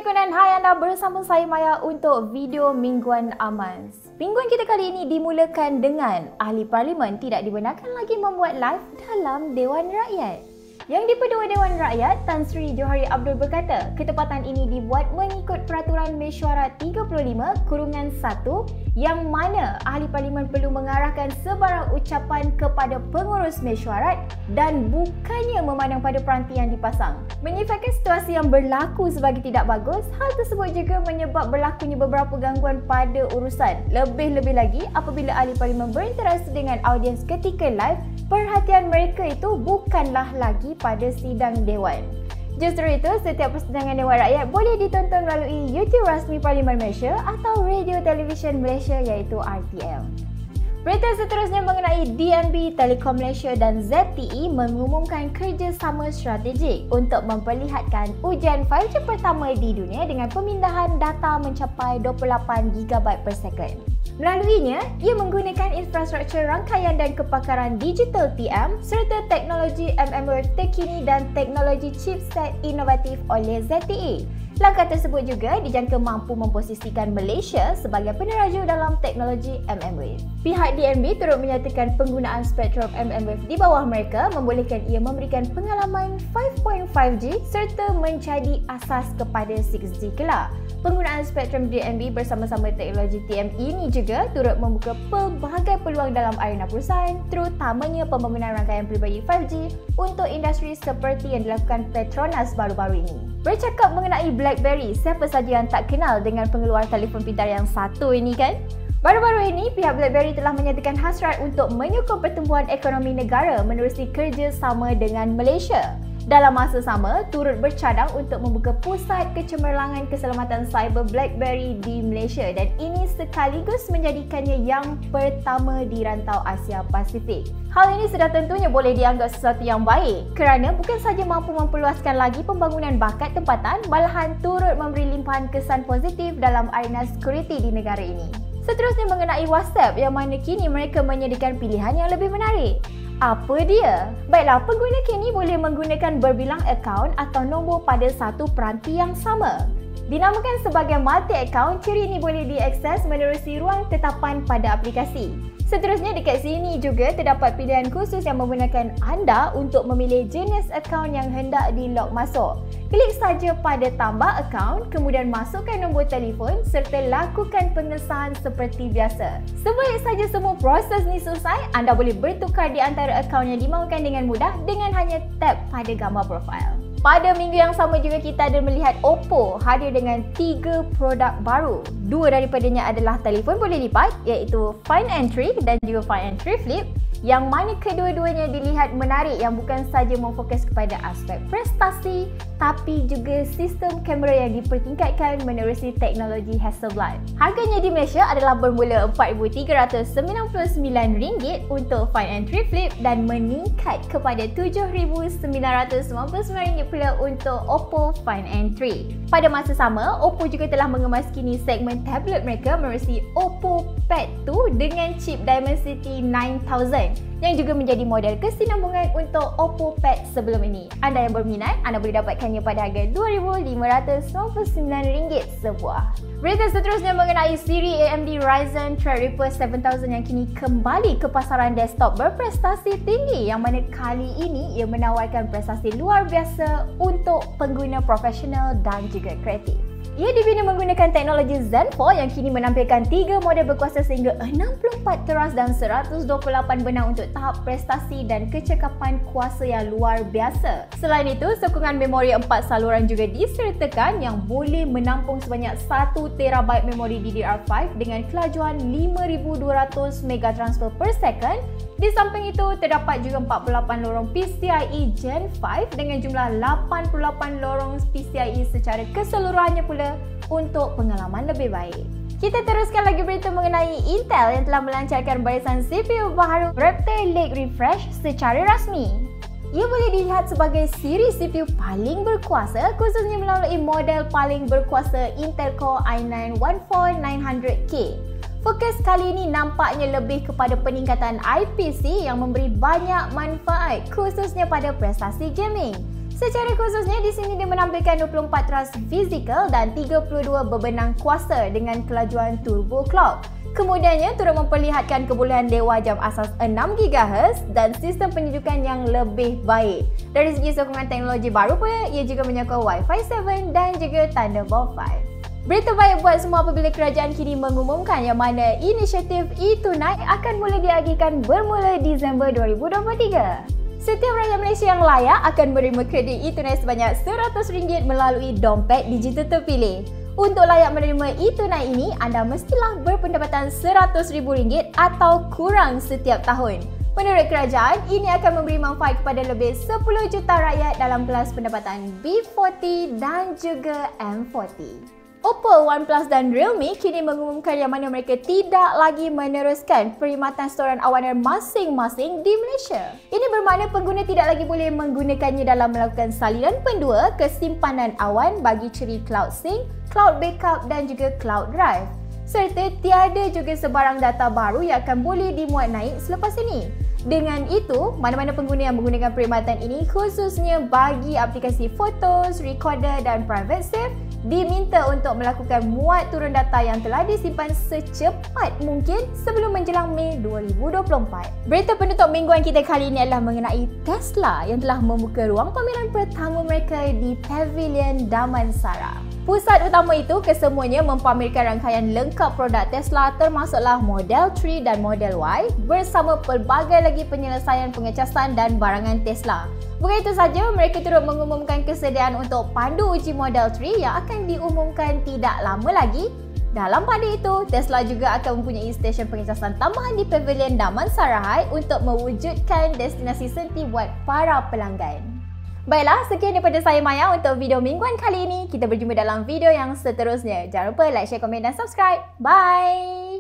Assalamualaikum dan hai anda, bersama saya Maya untuk video Mingguan Amans. Mingguan kita kali ini dimulakan dengan Ahli Parlimen tidak dibenarkan lagi membuat live dalam Dewan Rakyat. Yang di-Pendua Dewan Rakyat, Tan Sri Johari Abdul berkata, ketepatan ini dibuat mengikut Peraturan Mesyuarat 35/1 yang mana Ahli Parlimen perlu mengarahkan sebarang ucapan kepada pengurus mesyuarat dan bukannya memandang pada peranti yang dipasang. Menyifatkan situasi yang berlaku sebagai tidak bagus, hal tersebut juga menyebab berlakunya beberapa gangguan pada urusan. Lebih-lebih lagi apabila Ahli Parlimen berinteraksi dengan audiens ketika live, perhatian mereka itu bukanlah lagi pada sidang Dewan. Justru itu, setiap persidangan Dewan Rakyat boleh ditonton melalui YouTube rasmi Parlimen Malaysia atau Radio Television Malaysia iaitu RTM. Berita seterusnya mengenai DNB, Telekom Malaysia dan ZTE mengumumkan kerjasama strategik untuk memperlihatkan ujian 5G pertama di dunia dengan pemindahan data mencapai 28GB per second. Melaluinya, ia menggunakan infrastruktur rangkaian dan kepakaran digital TM serta teknologi mmWave terkini dan teknologi chipset inovatif oleh ZTE. Langkah tersebut juga dijangka mampu memposisikan Malaysia sebagai peneraju dalam teknologi mmWave. Pihak DNB turut menyatakan penggunaan spektrum mmWave di bawah mereka membolehkan ia memberikan pengalaman 5.5G serta menjadi asas kepada 6G kelak. Penggunaan spektrum DNB bersama-sama teknologi TM ini juga turut membuka pelbagai peluang dalam arena perusahaan, terutamanya pembangunan rangkaian peribadi 5G untuk industri seperti yang dilakukan Petronas baru-baru ini. Bercakap mengenai BlackBerry, siapa saja yang tak kenal dengan pengeluar telefon pintar yang satu ini kan? Baru-baru ini, pihak BlackBerry telah menyatakan hasrat untuk menyokong pertumbuhan ekonomi negara menerusi kerjasama dengan Malaysia. Dalam masa sama, turut bercadang untuk membuka pusat kecemerlangan keselamatan cyber BlackBerry di Malaysia dan ini sekaligus menjadikannya yang pertama di rantau Asia Pasifik. Hal ini sudah tentunya boleh dianggap sesuatu yang baik kerana bukan sahaja mampu memperluaskan lagi pembangunan bakat tempatan, malahan turut memberi limpahan kesan positif dalam arena security di negara ini. Seterusnya mengenai WhatsApp yang mana kini mereka menyediakan pilihan yang lebih menarik. Apa dia? Baiklah, pengguna kini boleh menggunakan berbilang akaun atau nombor pada satu peranti yang sama. Dinamakan sebagai multi-account, ciri ini boleh diakses menerusi ruang tetapan pada aplikasi. Seterusnya dekat sini juga terdapat pilihan khusus yang membenarkan anda untuk memilih jenis akaun yang hendak di-log masuk. Klik saja pada tambah akaun, kemudian masukkan nombor telefon serta lakukan pengesahan seperti biasa. Sebalik saja semua proses ni selesai, anda boleh bertukar di antara akaun yang dimahukan dengan mudah dengan hanya tap pada gambar profil. Pada minggu yang sama juga kita ada melihat Oppo hadir dengan 3 produk baru. 2 daripadanya adalah telefon boleh lipat iaitu Find and Tree dan juga Find and Tree Flip, yang mana kedua-duanya dilihat menarik yang bukan sahaja memfokus kepada aspek prestasi tapi juga sistem kamera yang dipertingkatkan menerusi teknologi Hasselblad. Harganya di Malaysia adalah bermula RM4,399 untuk Find and Tree Flip dan meningkat kepada RM7,999 pula untuk Oppo Find and Tree. Pada masa sama, Oppo juga telah mengemaskini segmen tablet mereka menerusi Oppo Pad 2 dengan chip Dimensity 9000 yang juga menjadi model kesinambungan untuk Oppo Pad sebelum ini. Anda yang berminat, anda boleh dapatkannya pada harga RM2,599 sebuah. Berita seterusnya mengenai siri AMD Ryzen Threadripper 7000 yang kini kembali ke pasaran desktop berprestasi tinggi yang mana kali ini ia menawarkan prestasi luar biasa untuk pengguna profesional dan juga kreatif. Ia dibina menggunakan teknologi Zen 4 yang kini menampilkan 3 model berkuasa sehingga 64 teras dan 128 benang untuk tahap prestasi dan kecekapan kuasa yang luar biasa. Selain itu, sokongan memori 4 saluran juga disertakan yang boleh menampung sebanyak 1TB memori DDR5 dengan kelajuan 5200 MB transfer per second. Di samping itu, terdapat juga 48 lorong PCIe Gen 5 dengan jumlah 88 lorong PCIe secara keseluruhannya pula untuk pengalaman lebih baik. Kita teruskan lagi berita mengenai Intel yang telah melancarkan barisan CPU baharu Raptor Lake Refresh secara rasmi. Ia boleh dilihat sebagai siri CPU paling berkuasa khususnya melalui model paling berkuasa Intel Core i9-14900K. Fokus kali ini nampaknya lebih kepada peningkatan IPC yang memberi banyak manfaat khususnya pada prestasi gaming. Secara khususnya di sini dia menampilkan 24 teras fizikal dan 32 berbenang kuasa dengan kelajuan turbo clock. Kemudiannya turut memperlihatkan kebolehan dewa jam asas 6 GHz dan sistem penyejukan yang lebih baik. Dari segi sokongan teknologi baru pun, ia juga menyokong Wi-Fi 7 dan juga Thunderbolt 5. Berita baik buat semua apabila kerajaan kini mengumumkan yang mana inisiatif e-Tunai akan mula diagihkan bermula Disember 2023. Setiap rakyat Malaysia yang layak akan menerima kredit e-Tunai sebanyak RM100 melalui dompet digital terpilih. Untuk layak menerima e-Tunai ini, anda mestilah berpendapatan RM100,000 atau kurang setiap tahun. Menurut kerajaan, ini akan memberi manfaat kepada lebih 10 juta rakyat dalam kelas pendapatan B40 dan juga M40. Oppo, OnePlus dan Realme kini mengumumkan yang mana mereka tidak lagi meneruskan perkhidmatan storan awanan masing-masing di Malaysia. Ini bermakna pengguna tidak lagi boleh menggunakannya dalam melakukan salinan pendua ke simpanan awan bagi ciri Cloud Sync, Cloud Backup dan juga Cloud Drive. Serta tiada juga sebarang data baru yang akan boleh dimuat naik selepas ini. Dengan itu, mana-mana pengguna yang menggunakan perkhidmatan ini khususnya bagi aplikasi fotos, recorder dan private save diminta untuk melakukan muat turun data yang telah disimpan secepat mungkin sebelum menjelang Mei 2024. Berita penutup mingguan kita kali ini adalah mengenai Tesla yang telah membuka ruang pameran pertama mereka di Pavilion Damansara. Pusat utama itu kesemuanya mempamerkan rangkaian lengkap produk Tesla termasuklah Model 3 dan Model Y bersama pelbagai lagi penyelesaian pengecasan dan barangan Tesla. Bukan itu saja, mereka turut mengumumkan kesediaan untuk pandu uji Model 3 yang akan diumumkan tidak lama lagi. Dalam pada itu, Tesla juga akan mempunyai stesen pengecasan tambahan di Pavilion Damansara untuk mewujudkan destinasi senti buat para pelanggan. Baiklah, sekian daripada saya Maya untuk video mingguan kali ini. Kita berjumpa dalam video yang seterusnya. Jangan lupa like, share, komen dan subscribe. Bye!